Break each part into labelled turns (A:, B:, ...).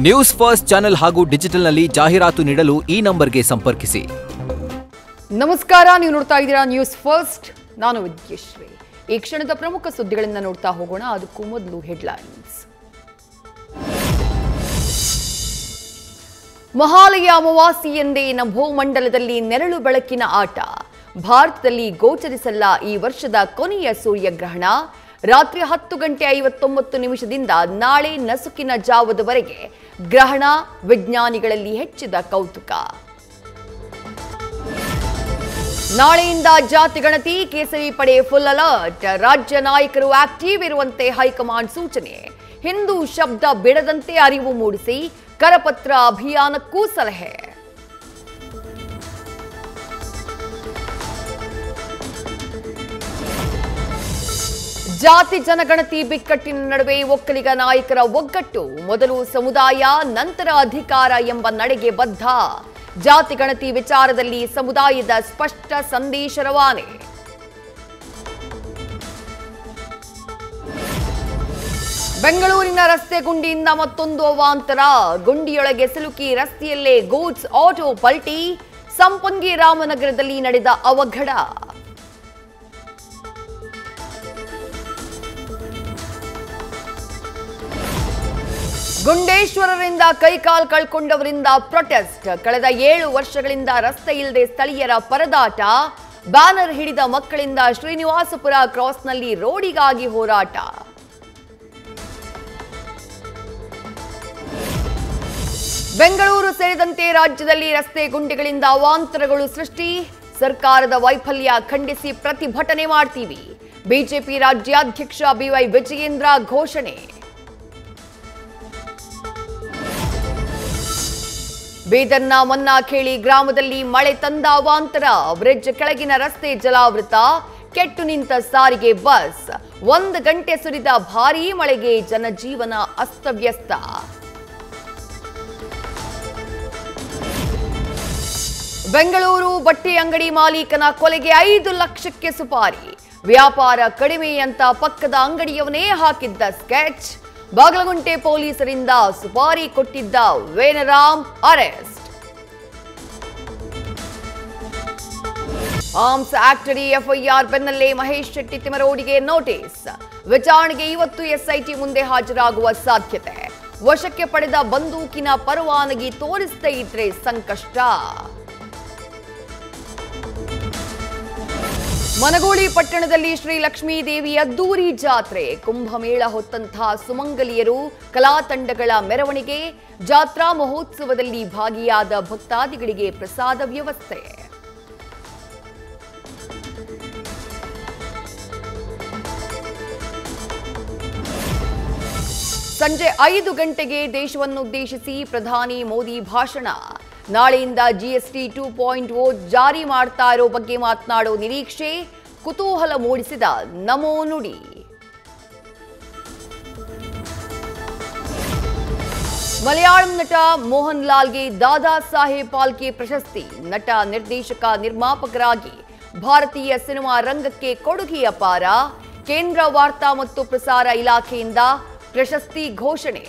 A: News first channel ಹಾಗೂ ಡಿಜಿಟಲ್ನಲ್ಲಿ ಜಾಹೀರಾತು ನೀಡಲು ಈ ನಂಬರ್ಗೆ ಸಂಪರ್ಕಿಸಿ.
B: ನಮಸ್ಕಾರ, ನೀವು ನೋಡ್ತಾ ಇದ್ದೀರಾ ನ್ಯೂಸ್ ಫಸ್ಟ್. ನಾನು ವಿದ್ಯಶ್ರೀ. ಈ ಕ್ಷಣದ ಪ್ರಮುಖ ಸುದ್ದಿಗಳನ್ನು ನೋಡ್ತಾ ಹೋಗೋಣ. ಅದಕ್ಕೂ ಮೊದಲು ಹೆಡ್ಲೈನ್ಸ್. ಮಹಾಲಯ ಅಮಾವಾಸ್ಯೆಯಂದೇ ನಭೋಮಂಡಲದಲ್ಲಿ ನೆರಳು ಬೆಳಕಿನ ಆಟ. ಭಾರತದಲ್ಲಿ ಗೋಚರಿಸಲ್ಲ ಈ ವರ್ಷದ ಕೊನೆಯ ಸೂರ್ಯಗ್ರಹಣ. ರಾತ್ರಿ 10:59 ನಾಳೆ ನಸುಕಿನ ಜಾವದವರೆಗೆ ಗ್ರಹಣ. ವಿಜ್ಞಾನಿಗಳಲ್ಲಿ ಹೆಚ್ಚಿದ ಕೌತುಕ. ನಾಳೆಯಿಂದ ಜಾತಿ ಗಣತಿ. ಕೇಸರಿ ಪಡೆ ಫುಲ್ ಅಲರ್ಟ್. ರಾಜ್ಯ ನಾಯಕರು ಆಕ್ಟಿವ್ ಇರುವಂತೆ ಹೈಕಮಾಂಡ್ ಸೂಚನೆ. ಹಿಂದೂ ಶಬ್ದ ಬಿಡದಂತೆ ಅರಿವು ಮೂಡಿಸಿ. ಕರಪತ್ರ ಅಭಿಯಾನಕ್ಕೂ ಸಲಹೆ. ಜಾತಿ ಜನಗಣತಿ ಬಿಕ್ಕಟ್ಟಿನ ನಡುವೆ ಒಕ್ಕಲಿಗ ನಾಯಕರ ಒಗ್ಗಟ್ಟು. ಮೊದಲು ಸಮುದಾಯ, ನಂತರ ಅಧಿಕಾರ ಎಂಬ ನಡೆಗೆ ಬದ್ಧ. ಜಾತಿ ಗಣತಿ ವಿಚಾರದಲ್ಲಿ ಸಮುದಾಯದ ಸ್ಪಷ್ಟ ಸಂದೇಶ ರವಾನೆ. ಬೆಂಗಳೂರಿನ ರಸ್ತೆ ಗುಂಡಿಯಿಂದ ಮತ್ತೊಂದು ಅವಾಂತರ. ಗುಂಡಿಯೊಳಗೆ ಸಿಲುಕಿ ರಸ್ತೆಯಲ್ಲೇ ಗೂಡ್ಸ್ ಆಟೋ ಪಲ್ಟಿ. ಸಂಪಂಗಿ ರಾಮನಗರದಲ್ಲಿ ನಡೆದ ಅವಘಡ. ಗುಂಡೇಶ್ವರರಿಂದ ಕೈಕಾಲ್ ಕಳ್ಕೊಂಡವರಿಂದ ಪ್ರೊಟೆಸ್ಟ್. ಕಳೆದ 7 ವರ್ಷಗಳಿಂದ ರಸ್ತೆ ಇಲ್ಲದೆ ಸ್ಥಳೀಯರ ಪರದಾಟ. ಬ್ಯಾನರ್ ಹಿಡಿದ ಮಕ್ಕಳಿಂದ ಶ್ರೀನಿವಾಸಪುರ ಕ್ರಾಸ್ನಲ್ಲಿ ರೋಡಿಗಾಗಿ ಹೋರಾಟ. ಬೆಂಗಳೂರು ಸೇರಿದಂತೆ ರಾಜ್ಯದಲ್ಲಿ ರಸ್ತೆ ಗುಂಡಿಗಳಿಂದ ಅವಾಂತರಗಳು ಸೃಷ್ಟಿ. ಸರ್ಕಾರದ ವೈಫಲ್ಯ ಖಂಡಿಸಿ ಪ್ರತಿಭಟನೆ ಮಾಡ್ತೀವಿ. ಬಿಜೆಪಿ ರಾಜ್ಯಾಧ್ಯಕ್ಷ ಬಿವೈ ವಿಜಯೇಂದ್ರ ಘೋಷಣೆ. ಬೀದರ್ನ ಮನ್ನಾಖೇಳಿ ಗ್ರಾಮದಲ್ಲಿ ಮಳೆ ತಂದ ಅವಾಂತರ. ಬ್ರಿಡ್ಜ್ ಕೆಳಗಿನ ರಸ್ತೆ ಜಲಾವೃತ. ಕೆಟ್ಟು ನಿಂತ ಸಾರಿಗೆ ಬಸ್. 1 ಗಂಟೆ ಸುರಿದ ಭಾರೀ ಮಳೆಗೆ ಜನಜೀವನ ಅಸ್ತವ್ಯಸ್ತ. ಬೆಂಗಳೂರು ಬಟ್ಟೆ ಅಂಗಡಿ ಮಾಲೀಕನ ಕೊಲೆಗೆ 5 ಲಕ್ಷಕ್ಕೆ ಸುಪಾರಿ. ವ್ಯಾಪಾರ ಕಡಿಮೆ ಅಂತ ಪಕ್ಕದ ಅಂಗಡಿಯವನೇ ಹಾಕಿದ್ದ ಸ್ಕೆಚ್. ಬಾಗಲಗುಂಟೆ ಪೊಲೀಸರಿಂದ ಸುಪಾರಿ ಕೊಟ್ಟಿದ್ದ ವೇನರಾಮ್ ಅರೆಸ್ಟ್. ಆರ್ಮ್ಸ್ ಆಕ್ಟ್ ಅಡಿ ಎಫ್ಐಆರ್ ಬೆನ್ನಲ್ಲೇ ಮಹೇಶ್ ಶೆಟ್ಟಿ ತಿಮರೋಡಿಗೆ ನೋಟಿಸ್. ವಿಚಾರಣೆಗೆ ಇವತ್ತು ಎಸ್ಐಟಿ ಮುಂದೆ ಹಾಜರಾಗುವ ಸಾಧ್ಯತೆ. ವಶಕ್ಕೆ ಪಡೆದ ಬಂದೂಕಿನ ಪರವಾನಗಿ ತೋರಿಸದೇ ಇದ್ರೆ ಸಂಕಷ್ಟ. ಮನಗೋಳಿ ಪಟ್ಟಣದಲ್ಲಿ ಶ್ರೀ ಲಕ್ಷ್ಮೀ ದೇವಿ ಅದ್ದೂರಿ ಜಾತ್ರೆ. ಕುಂಭಮೇಳ ಹೊತ್ತಂತಹ ಸುಮಂಗಲಿಯರು, ಕಲಾ ತಂಡಗಳ ಮೆರವಣಿಗೆ. ಜಾತ್ರಾ ಮಹೋತ್ಸವದಲ್ಲಿ ಭಾಗಿಯಾದ ಭಕ್ತಾದಿಗಳಿಗೆ ಪ್ರಸಾದ ವ್ಯವಸ್ಥೆ. ಸಂಜೆ 5 ಗಂಟೆಗೆ ದೇಶವನ್ನುದ್ದೇಶಿಸಿ ಪ್ರಧಾನಿ ಮೋದಿ ಭಾಷಣ. ನಾಳೆಯಿಂದ ಜಿಎಸ್ಟಿ 2.0 ಜಾರಿ ಮಾಡ್ತಾ ಇರೋ ಬಗ್ಗೆ ಮಾತನಾಡೋ ನಿರೀಕ್ಷೆ. ಕುತೂಹಲ ಮೂಡಿಸಿದ ನಮೋ ನುಡಿ. ಮಲಯಾಳಂ ನಟ ಮೋಹನ್ ಲಾಲ್ಗೆ ದಾದಾ ಸಾಹೇಬ್ ಫಾಲ್ಕೆ ಪ್ರಶಸ್ತಿ. ನಟ, ನಿರ್ದೇಶಕ, ನಿರ್ಮಾಪಕರಾಗಿ ಭಾರತೀಯ ಸಿನಿಮಾ ರಂಗಕ್ಕೆ ಕೊಡುಗೆ ಅಪಾರ. ಕೇಂದ್ರ ವಾರ್ತಾ ಮತ್ತು ಪ್ರಸಾರ ಇಲಾಖೆಯಿಂದ ಪ್ರಶಸ್ತಿ ಘೋಷಣೆ.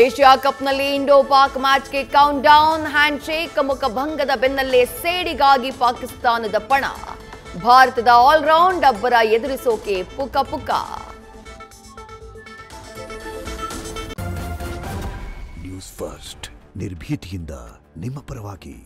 B: ಏಷ್ಯಾ ಕಪ್ನಲ್ಲಿ ಇಂಡೋ ಪಾಕ್ ಮ್ಯಾಚ್ಗೆ ಕೌಂಟ್ ಡೌನ್. ಹ್ಯಾಂಡ್ಶೇಕ್. ಮುಖಭಂಗದ ಬೆನ್ನಲ್ಲೇ ಸೇಡಿಗಾಗಿ ಪಾಕಿಸ್ತಾನದ ಪಣ. ಭಾರತದ ಆಲ್ರೌಂಡ್ ಅಬ್ಬರ ಎದುರಿಸೋಕೆ ಪುಕ ಪುಕ.
C: ನ್ಯೂಸ್ ಫಸ್ಟ್, ನಿರ್ಭೀತಿಯಿಂದ ನಿಮ್ಮ ಪರವಾಗಿ.